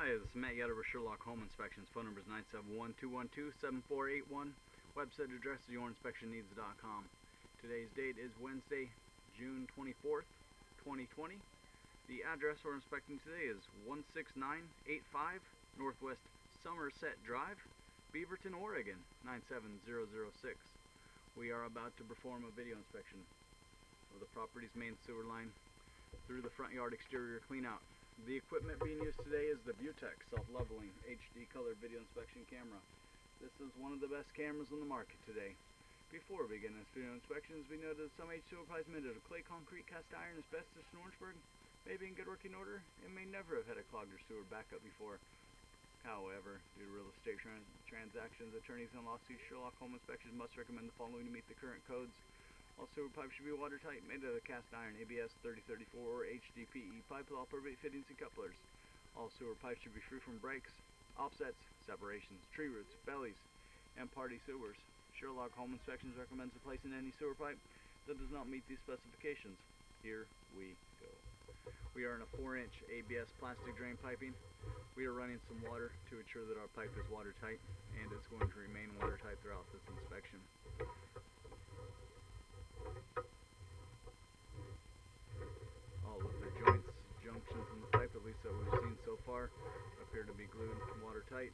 Hi, this is Matt Yetter with Sherlock Home Inspections. Phone number is 971-212-7481. Website address is yourinspectionneeds.com. Today's date is Wednesday, June 24th, 2020. The address we're inspecting today is 16985 Northwest Somerset Drive, Beaverton, Oregon, 97006. We are about to perform a video inspection of the property's main sewer line through the front yard exterior cleanout. The equipment being used today is the Butech self-leveling HD color video inspection camera. This is one of the best cameras on the market today. Before we begin this video inspections, we know that some sewer pipes made out of clay, concrete, cast iron, asbestos, and Orangeburg may be in good working order and may never have had a clogged or sewer backup before. However, due to real estate transactions, attorneys, and lawsuits, Sherlock Home Inspections must recommend the following to meet the current codes. All sewer pipes should be watertight, made out of cast iron, ABS 3034 or HDPE pipe with all appropriate fittings and couplers. All sewer pipes should be free from breaks, offsets, separations, tree roots, bellies, and party sewers. Sherlock Home Inspections recommends replacing any sewer pipe that does not meet these specifications. Here we go. We are in a 4-inch ABS plastic drain piping. We are running some water to ensure that our pipe is watertight, and it's going to remain watertight throughout this inspection. All of the joints, junctions in the pipe, at least that we've seen so far, appear to be glued watertight.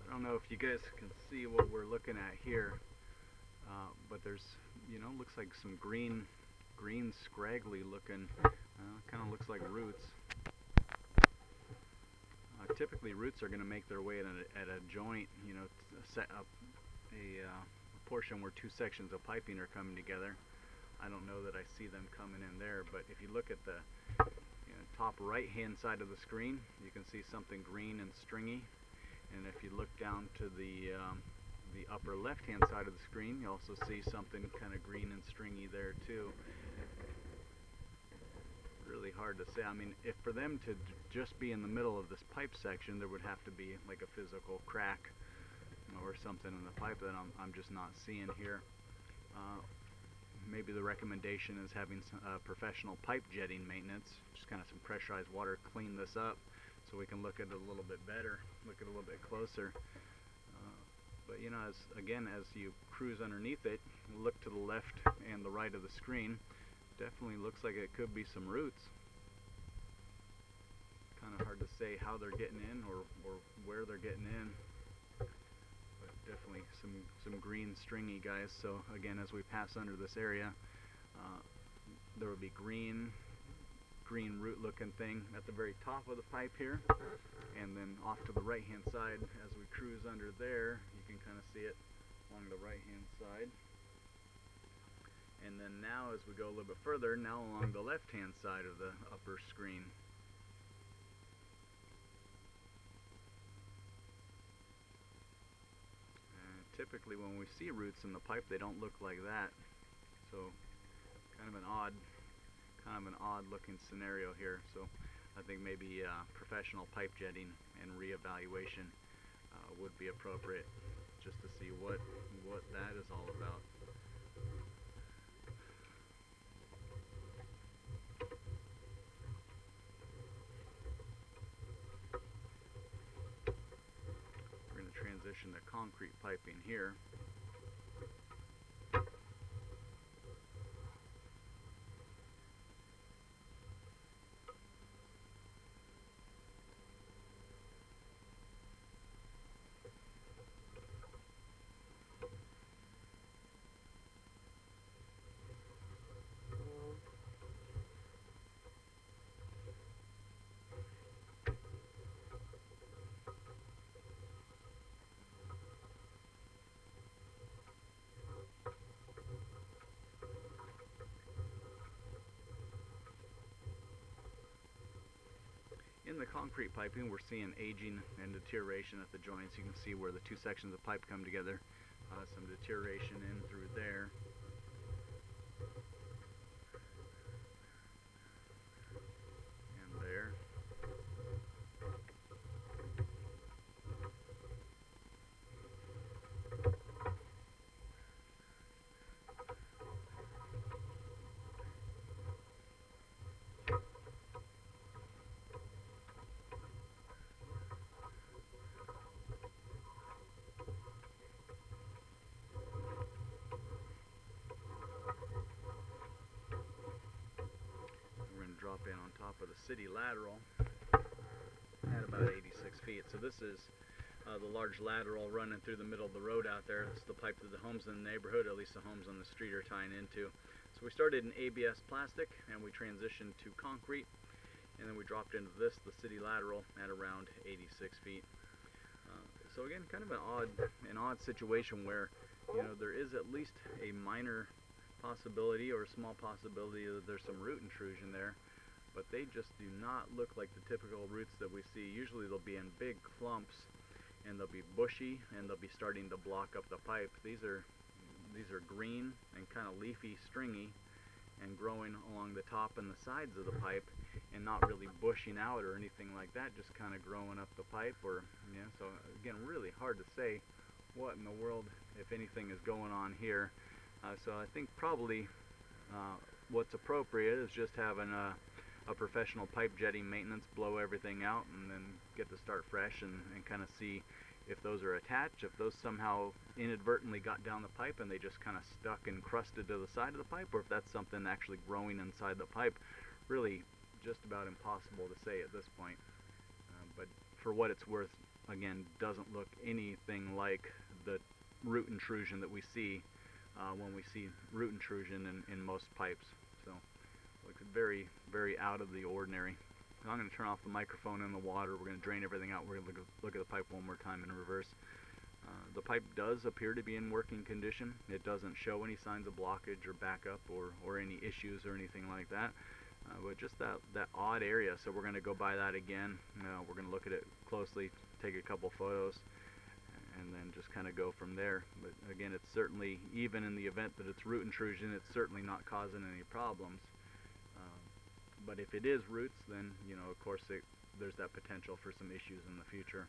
I don't know if you guys can see what we're looking at here, but there's, looks like some green, scraggly looking, kind of looks like roots. Typically roots are going to make their way at a joint, set up a portion where two sections of piping are coming together. I don't know that I see them coming in there, but if you look at the top right hand side of the screen, you can see something green and stringy. And if you look down to the upper left-hand side of the screen, you also see something kind of green and stringy there too. Really hard to say. I mean, if for them to just be in the middle of this pipe section, there would have to be like a physical crack or something in the pipe that I'm just not seeing here. Maybe the recommendation is having some, professional pipe jetting maintenance, just kind of some pressurized water, clean this up, so we can look at it a little bit better, look at it a little bit closer. But as you cruise underneath it, look to the left and the right of the screen, definitely looks like it could be some roots. Kind of hard to say how they're getting in or where they're getting in. But definitely some green stringy guys. So again, as we pass under this area, there will be green, green root looking thing at the very top of the pipe here, and then off to the right hand side as we cruise under there, you can kind of see it along the right hand side. And then now as we go a little bit further, now along the left hand side of the upper screen. Typically when we see roots in the pipe, they don't look like that. So kind of an odd looking scenario here. So I think maybe professional pipe jetting and reevaluation would be appropriate, just to see what that is all about. We're going to transition to concrete piping here. In the concrete piping, we're seeing aging and deterioration at the joints. You can see where the two sections of pipe come together. Some deterioration in through there. And there. Drop in on top of the city lateral at about 86 feet. So this is the large lateral running through the middle of the road out there. It's the pipe that the homes in the neighborhood, at least the homes on the street, are tying into. So we started in ABS plastic and we transitioned to concrete, and then we dropped into this, the city lateral, at around 86 feet. So again, kind of an odd situation where, you know, there is at least a minor possibility or a small possibility that there's some root intrusion there, but they just do not look like the typical roots that we see. Usually they'll be in big clumps and they'll be bushy and they'll be starting to block up the pipe. These are green and kind of leafy, stringy, and growing along the top and the sides of the pipe, and not really bushing out or anything like that, just kind of growing up the pipe. Or, yeah, so again, really hard to say what in the world, if anything, is going on here. So I think probably what's appropriate is just having a professional pipe jetting maintenance blow everything out and then get to start fresh and kind of see if those are attached, if those somehow inadvertently got down the pipe and they just kind of stuck and crusted to the side of the pipe, or if that's something actually growing inside the pipe. Really just about impossible to say at this point. But for what it's worth, again, doesn't look anything like the root intrusion that we see when we see root intrusion in most pipes. So looks very, very out of the ordinary. I'm going to turn off the microphone and the water. We're going to drain everything out. We're going to look at the pipe one more time in reverse. The pipe does appear to be in working condition. It doesn't show any signs of blockage or backup or any issues or anything like that. But just that odd area. So we're going to go by that again. We're going to look at it closely, take a couple photos, and then just kind of go from there. But again, it's certainly, even in the event that it's root intrusion, it's certainly not causing any problems. But if it is roots, then, you know, of course there's that potential for some issues in the future.